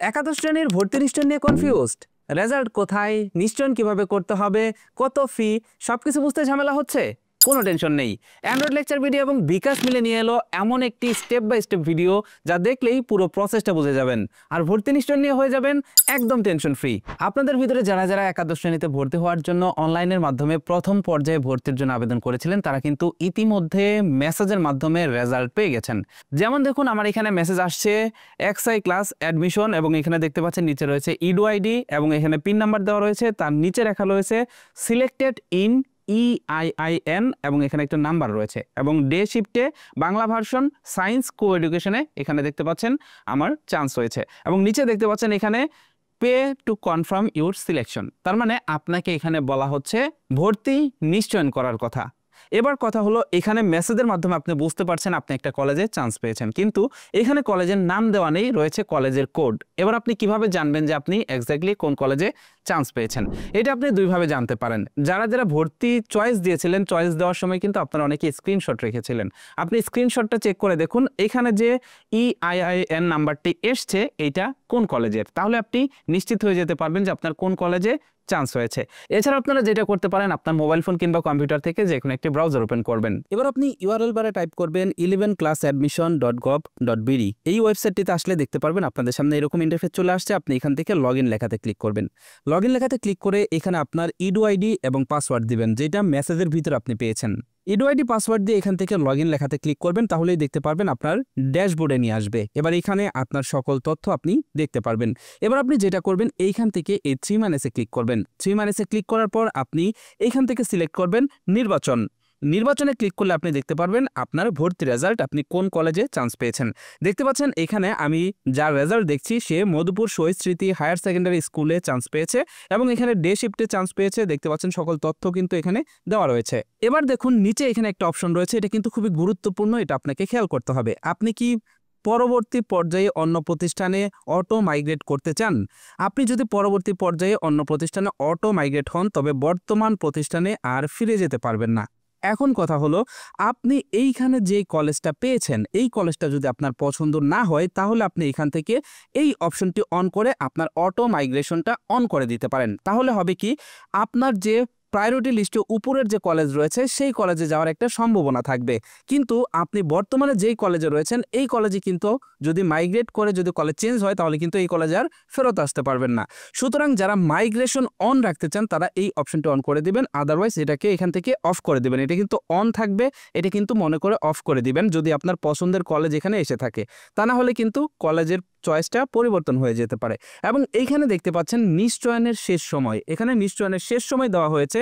একাদশ শ্রেণীর ভর্তি নিশ্চয়ন নিয়ে কনফিউজড? রেজাল্ট কোথায়, নিশ্চয়ন কিভাবে করতে হবে, কত ফি, সবকিছু বুঝতে ঝামেলা হচ্ছে? কোনো টেনশন নেই। অ্যান্ড্রয়েড লেকচার ভিডিও এবং বিকাশ মিলে নিয়ে এলো এমন একটি স্টেপ বাই স্টেপ ভিডিও যা দেখলেই পুরো প্রসেসটা বুঝে যাবেন আর ভর্তি নিশ্চয়ন নিয়ে হয়ে যাবেন একদম টেনশন ফ্রি। আপনাদের ভিতরে যারা যারা একাদশ শ্রেণীতে ভর্তি হওয়ার জন্য অনলাইনের মাধ্যমে প্রথম পর্যায়ে ভর্তির জন্য আবেদন করেছিলেন তারা কিন্তু ইতিমধ্যে মেসেজের মাধ্যমে রেজাল্ট পেয়ে গেছেন। যেমন দেখুন, আমার এখানে মেসেজ আসছে এক্সআই ক্লাস অ্যাডমিশন এবং এখানে দেখতে পাচ্ছেন নিচে রয়েছে ইডু আইডি এবং এখানে পিন নাম্বার দেওয়া রয়েছে, তার নিচে লেখা রয়েছে সিলেক্টেড ইন EIIN এবং এখানে একটা নাম্বার রয়েছে এবং ডে শিফটে বাংলা ভার্সন সায়েন্স কো এডুকেশনে এখানে দেখতে পাচ্ছেন আমার চান্স হয়েছে এবং নিচে দেখতে পাচ্ছেন এখানে pay to confirm your selection. তার মানে আপনাকে এখানে বলা হচ্ছে ভর্তি নিশ্চয়ন করার কথা। এবার কথা হলো, এখানে মেসেজের মাধ্যমে আপনি বুঝতে পারছেন আপনি একটা কলেজে চান্স পেয়েছেন, কিন্তু এখানে কলেজের নাম দেওয়া নেই, রয়েছে কলেজের কোড। এবার আপনি কিভাবে জানবেন যে আপনি এক্স্যাক্টলি কোন কলেজে চান্স পেয়েছেন? এটা আপনি দুইভাবে জানতে পারেন। যারা যারা ভর্তি চয়েস দিয়েছিলেন, চয়েস দেওয়ার সময় কিন্তু আপনারা অনেকে স্ক্রিনশট রেখেছিলেন। আপনি স্ক্রিনশটটা চেক করে দেখুন এখানে যে EIIN নাম্বারটি এসছে এইটা কোন কলেজের, তাহলে আপনি নিশ্চিত হয়ে যেতে পারবেন যে আপনার কোন কলেজে চান্স হয়েছে। এছাড়া আপনারা যেটা করতে পারেন, আপনার মোবাইল ফোন কিংবা কম্পিউটার থেকে যে কোনো একটি ব্রাউজার ওপেন করবেন। এবার আপনি ইউআরএল বারে টাইপ করবেন 11classadmission.gov.bd। এই ওয়েবসাইটটিতে আসলে দেখতে পারবেন আপনাদের সামনে এরকম ইন্টারফেস চলে আসছে। আপনি এখান থেকে লগইন লেখাতে ক্লিক করবেন। লগইন লেখাতে ক্লিক করে এখানে আপনার ইডু আইডি এবং পাসওয়ার্ড দিবেন যেটা মেসেজের ভিতরে আপনি পেয়েছেন। ইডু আইডি পাসওয়ার্ড দিয়ে এখান থেকে লগইন লেখাতে ক্লিক করবেন, তাহলেই দেখতে পারবেন আপনার ড্যাশবোর্ডে নিয়ে আসবে। এবার এখানে আপনার সকল তথ্য আপনি দেখতে পারবেন। এবার আপনি যেটা করবেন এইখান থেকে এই 3 মাইনাসে ক্লিক করবেন। 3 মাইনাসে ক্লিক করার পর আপনি এইখান থেকে সিলেক্ট করবেন নির্বাচন। নির্বাচনে ক্লিক করলে আপনি দেখতে পারবেন আপনার ভর্তি রেজাল্ট, আপনি কোন কলেজে চান্স পেয়েছেন। দেখতে পাচ্ছেন এখানে আমি যার রেজাল্ট দেখছি সে মধুপুর শহীদ স্মৃতি হায়ার সেকেন্ডারি স্কুলে চান্স পেয়েছে এবং এখানে ডে শিফটে চান্স পেয়েছে। দেখতে পাচ্ছেন সকল তথ্য কিন্তু এখানে দেওয়া রয়েছে। এবার দেখুন নিচে এখানে একটা অপশন রয়েছে, এটা কিন্তু খুবই গুরুত্বপূর্ণ, এটা আপনাকে খেয়াল করতে হবে। আপনি কি পরবর্তী পর্যায়ে অন্য প্রতিষ্ঠানে অটো মাইগ্রেট করতে চান? আপনি যদি পরবর্তী পর্যায়ে অন্য প্রতিষ্ঠানে অটো মাইগ্রেট হন তবে বর্তমান প্রতিষ্ঠানে আর ফিরে যেতে পারবেন না। এখন কথা হলো, আপনি এইখানে যে কলেজটা পেয়েছেন এই কলেজটা যদি আপনার পছন্দ না হয় তাহলে আপনি এখান থেকে এই অপশনটি অন করে আপনার অটো মাইগ্রেশনটা অন করে দিতে পারেন। তাহলে হবে কি, আপনার যে প্রায়োরিটি লিস্টে উপরের যে কলেজ রয়েছে সেই কলেজে যাওয়ার একটা সম্ভাবনা থাকবে, কিন্তু আপনি বর্তমানে যেই কলেজে রয়েছেন এই কলেজে কিন্তু যদি মাইগ্রেট করে যদি কলেজ চেঞ্জ হয় তাহলে কিন্তু এই কলেজে আর ফেরত আসতে পারবেন না। সুতরাং যারা মাইগ্রেশন অন রাখতে চান তারা এই অপশনটি অন করে দিবেন, আদারওয়াইজ এটাকে এখান থেকে অফ করে দিবেন। এটা কিন্তু অন থাকবে, এটা কিন্তু মনে করে অফ করে দিবেন যদি আপনার পছন্দের কলেজ এখানে এসে থাকে। তা না হলে কিন্তু কলেজের চয়েসটা পরিবর্তন হয়ে যেতে পারে। এবং এইখানে দেখতে পাচ্ছেন নিশ্চয়নের শেষ সময়, এখানে নিশ্চয়নের শেষ সময় দেওয়া হয়েছে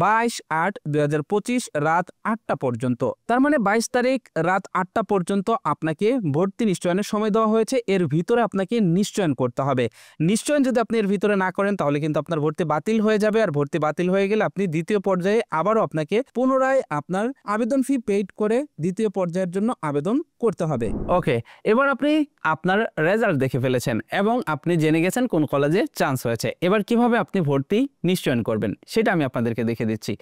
22/8/2025 রাত 8টা পর্যন্ত। তার মানে 22 তারিখ রাত 8টা পর্যন্ত আপনাকে ভর্তি নিশ্চয়নের সময় দেওয়া হয়েছে। এর ভিতরে আপনাকে নিশ্চয়ন করতে হবে। নিশ্চয়ন যদি আপনি এর ভিতরে না করেন তাহলে কিন্তু আপনার ভর্তি বাতিল হয়ে যাবে, আর ভর্তি বাতিল হয়ে গেলে আপনি দ্বিতীয় পর্যায়ে আবারও আপনাকে পুনরায় আপনার আবেদন ফি পেইড করে দ্বিতীয় পর্যায়ের জন্য আবেদন করতে হবে। ওকে, এবার আপনি আপনার রেজাল্ট দেখে ফেলেছেন এবং আপনি জেনে গেছেন কোন কলেজে চান্স হয়েছে। এবার কিভাবে আপনি ভর্তি নিশ্চয়ন করবেন সেটা আমি আপনাদেরকে দেখে দিচ্ছি।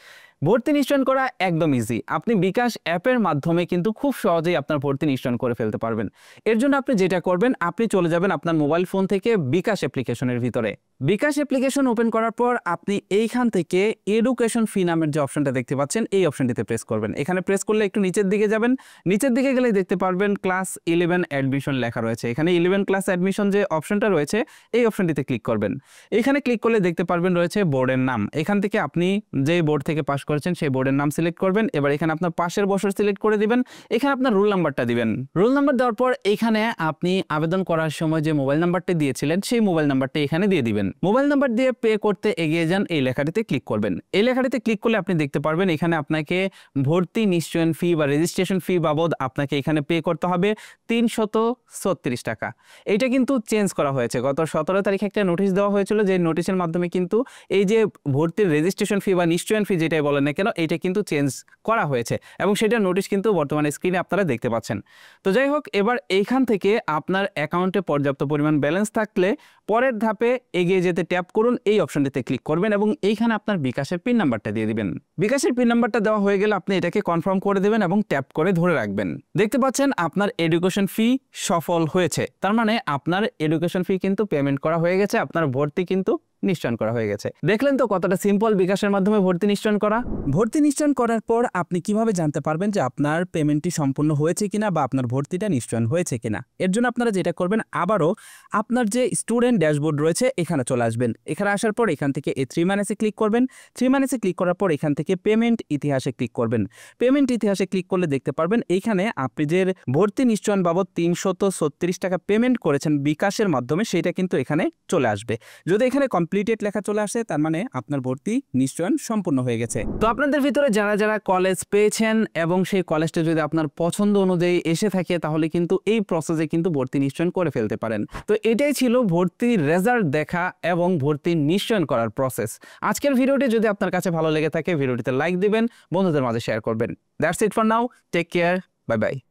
ভর্তি নিশ্চয়ন করা একদম ইজি। আপনি বিকাশ অ্যাপের মাধ্যমে কিন্তু খুব সহজেই আপনার ভর্তি নিশ্চয়ন করে ফেলতে পারবেন। এর জন্য আপনি যেটা করবেন, আপনি চলে যাবেন আপনার মোবাইল ফোন থেকে বিকাশ অ্যাপ্লিকেশনের ভিতরে। বিকাশ অ্যাপ্লিকেশন ওপেন করার পর আপনি এইখান থেকে এডুকেশন ফি নামের যে অপশনটা দেখতে পাচ্ছেন এই অপশনটিতে প্রেস করবেন। এখানে প্রেস করলে একটু নিচের দিকে যাবেন, নিচের দিকে গেলে দেখতে পারবেন ক্লাস 11 অ্যাডমিশন লেখা রয়েছে। এখানে 11 ক্লাস অ্যাডমিশন যে অপশনটা রয়েছে এই অপশনটিতে ক্লিক করবেন। এখানে ক্লিক করলে দেখতে পারবেন রয়েছে বোর্ডের নাম। এখান থেকে আপনি যে বোর্ড থেকে পাস করেছেন সেই বোর্ডের নাম সিলেক্ট করবেন। এবার এখানে আপনার পাশের বছর সিলেক্ট করে দিবেন, এখানে আপনার রোল নাম্বারটা দিবেন। রোল নাম্বার দেওয়ার পর এখানে আপনি আবেদন করার সময় যে মোবাইল নাম্বারটি দিয়েছিলেন সেই মোবাইল নাম্বারটি এখানে দিয়ে দিবেন। মোবাইল নাম্বার দিয়ে পে করতে এগিয়ে যান, এই লেখাটিতে ক্লিক করবেন। এই লেখাটিতে ক্লিক করলে আপনি দেখতে পারবেন এখানে আপনাকে ভর্তি নিশ্চয়ন ফি বা রেজিস্ট্রেশন ফি বাবদ আপনাকে এখানে পে করতে হবে 336 টাকা। এইটা কিন্তু চেঞ্জ করা হয়েছে। গত 17 তারিখে একটা নোটিশ দেওয়া হয়েছিল, যে নোটিশের মাধ্যমে কিন্তু এই যে ভর্তির রেজিস্ট্রেশন ফি বা নিশ্চয়ন ফি যেটাই বলেন না কেন এটা কিন্তু চেঞ্জ করা হয়েছে এবং সেটার নোটিশ কিন্তু বর্তমানে স্ক্রিনে আপনারা দেখতে পাচ্ছেন। তো যাই হোক, এবার এইখান থেকে আপনার অ্যাকাউন্টে পর্যাপ্ত পরিমাণ ব্যালেন্স থাকলে পরের ধাপে এগিয়ে এগিয়ে যেতে ট্যাপ করুন, এই অপশনটিতে ক্লিক করবেন এবং এইখানে আপনার বিকাশের পিন নাম্বারটা দিয়ে দিবেন। বিকাশের পিন নাম্বারটা দেওয়া হয়ে গেলে আপনি এটাকে কনফার্ম করে দেবেন এবং ট্যাপ করে ধরে রাখবেন। দেখতে পাচ্ছেন আপনার এডুকেশন ফি সফল হয়েছে, তার মানে আপনার এডুকেশন ফি কিন্তু পেমেন্ট করা হয়ে গেছে, আপনার ভর্তি কিন্তু নিশ্চয়ন করা হয়ে গেছে। দেখলেন তো কতটা সিম্পল বিকাশের মাধ্যমে ভর্তি নিশ্চয়ন করা। ভর্তি নিশ্চয়ন করার পর আপনি কিভাবে জানতে পারবেন যে আপনার পেমেন্টটি সম্পূর্ণ হয়েছে কিনা বা আপনার ভর্তিটা নিশ্চয়ন হয়েছে কিনা? এর জন্য আপনারা যেটা করবেন, আবারও আপনার যে স্টুডেন্ট ড্যাশবোর্ড রয়েছে এখানে চলে আসবেন। এখানে আসার পর এখান থেকে এই 3 মাইনাসে ক্লিক করবেন। 3 মাইনাসে ক্লিক করার পর এখান থেকে পেমেন্ট ইতিহাসে ক্লিক করবেন। পেমেন্ট ইতিহাসে ক্লিক করলে দেখতে পারবেন এইখানে আপনি যে ভর্তি নিশ্চয়ন বাবদ 336 টাকা পেমেন্ট করেছেন বিকাশের মাধ্যমে, সেটা কিন্তু এখানে চলে আসবে। যদি এখানে কমপ্লিটেড লেখা চলে আসে, তার মানে আপনার ভর্তি নিশ্চয়ন সম্পূর্ণ হয়ে গেছে। তো আপনাদের ভিতরে যারা যারা কলেজ পেয়েছেন এবং সেই কলেজটা যদি আপনার পছন্দ অনুযায়ী এসে থাকে, তাহলে কিন্তু এই প্রসেসে কিন্তু ভর্তি নিশ্চয়ন করে ফেলতে পারেন। তো এটাই ছিল ভর্তির রেজাল্ট দেখা এবং ভর্তি নিশ্চয়ন করার প্রসেস। আজকের ভিডিওটি যদি আপনার কাছে ভালো লেগে থাকে, ভিডিওটিতে লাইক দিবেন, বন্ধুদের মাঝে শেয়ার করবেন। That's it for now, take care, bye by.